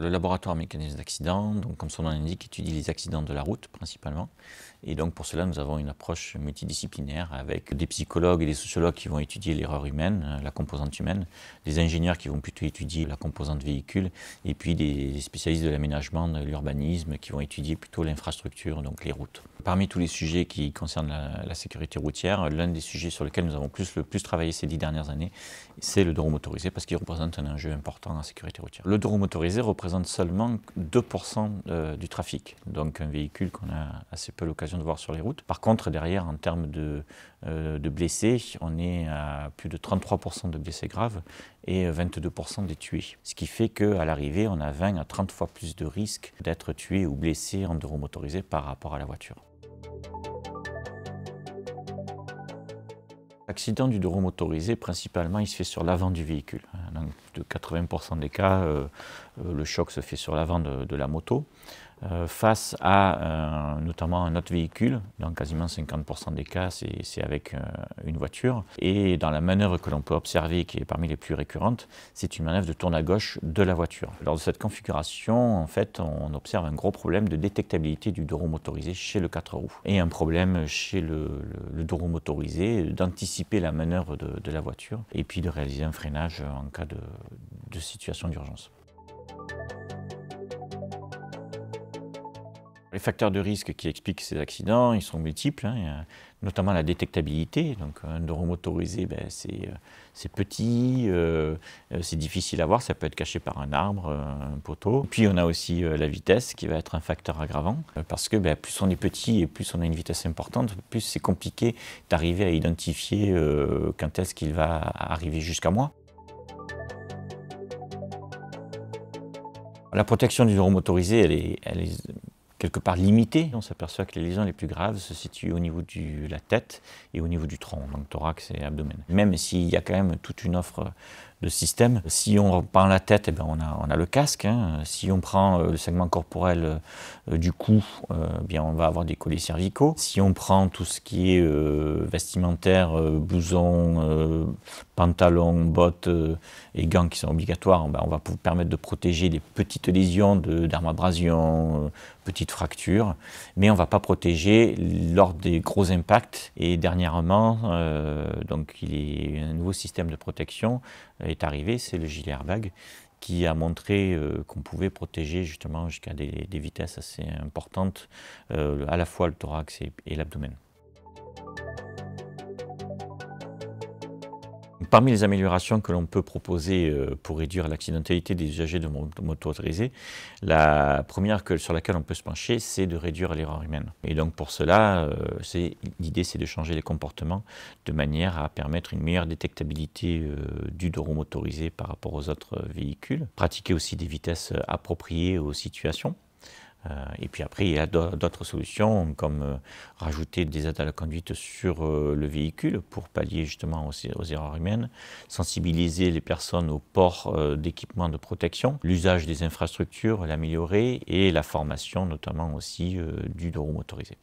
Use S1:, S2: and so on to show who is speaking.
S1: Le laboratoire mécanisme d'accident, donc comme son nom l'indique, étudie les accidents de la route principalement. Et donc pour cela, nous avons une approche multidisciplinaire avec des psychologues et des sociologues qui vont étudier l'erreur humaine, la composante humaine, des ingénieurs qui vont plutôt étudier la composante véhicule, et puis des spécialistes de l'aménagement, de l'urbanisme qui vont étudier plutôt l'infrastructure, donc les routes. Parmi tous les sujets qui concernent la sécurité routière, l'un des sujets sur lesquels nous avons le plus travaillé ces 10 dernières années, c'est le deux roues motorisé parce qu'il représente un enjeu important en sécurité routière. Le deux roues motorisé représente seulement 2% du trafic, donc un véhicule qu'on a assez peu l'occasion de voir sur les routes. Par contre, derrière, en termes de blessés, on est à plus de 33% de blessés graves et 22% des tués. Ce qui fait qu'à l'arrivée, on a 20 à 30 fois plus de risques d'être tué ou blessé en deux roues motorisé par rapport à la voiture. L'accident du deux roues motorisé, principalement, il se fait sur l'avant du véhicule. Dans plus de 80% des cas, le choc se fait sur l'avant de la moto, face à notamment un autre véhicule. Dans quasiment 50% des cas, c'est avec une voiture. Et dans la manœuvre que l'on peut observer, qui est parmi les plus récurrentes, c'est une manœuvre de tourne à gauche de la voiture. Lors de cette configuration, en fait, on observe un gros problème de détectabilité du deux roues motorisé chez le 4 roues. Et un problème chez le deux roues motorisé d'anticiper la manœuvre de la voiture et puis de réaliser un freinage en cas de situation d'urgence. Les facteurs de risque qui expliquent ces accidents, ils sont multiples, hein. Il y a notamment la détectabilité. Donc un deux roues motorisé, c'est petit, c'est difficile à voir, ça peut être caché par un arbre, un poteau. Puis on a aussi la vitesse qui va être un facteur aggravant, parce que plus on est petit et plus on a une vitesse importante, plus c'est compliqué d'arriver à identifier quand est-ce qu'il va arriver jusqu'à moi. La protection du deux roues motorisé, elle est quelque part limitée. On s'aperçoit que les lésions les plus graves se situent au niveau de la tête et au niveau du tronc, donc thorax et abdomen. Même s'il y a quand même toute une offre de systèmes, si on prend la tête, on a le casque. Hein. Si on prend le segment corporel du cou, on va avoir des colliers cervicaux. Si on prend tout ce qui est vestimentaire, blouson, pantalon, bottes et gants qui sont obligatoires, on va vous permettre de protéger des petites lésions d'arme-abrasion, petites fractures, mais on ne va pas protéger lors des gros impacts. Et dernièrement, donc un nouveau système de protection est arrivé, c'est le gilet airbag, qui a montré qu'on pouvait protéger justement jusqu'à des vitesses assez importantes, à la fois le thorax et l'abdomen. Parmi les améliorations que l'on peut proposer pour réduire l'accidentalité des usagers de moto motorisés, la première sur laquelle on peut se pencher, c'est de réduire l'erreur humaine. Et donc pour cela, l'idée c'est de changer les comportements de manière à permettre une meilleure détectabilité du deux roues motorisé par rapport aux autres véhicules. Pratiquer aussi des vitesses appropriées aux situations. Et puis après, il y a d'autres solutions comme rajouter des aides à la conduite sur le véhicule pour pallier justement aux erreurs humaines, sensibiliser les personnes au port d'équipements de protection, l'usage des infrastructures, l'améliorer et la formation notamment aussi du deux roues motorisé.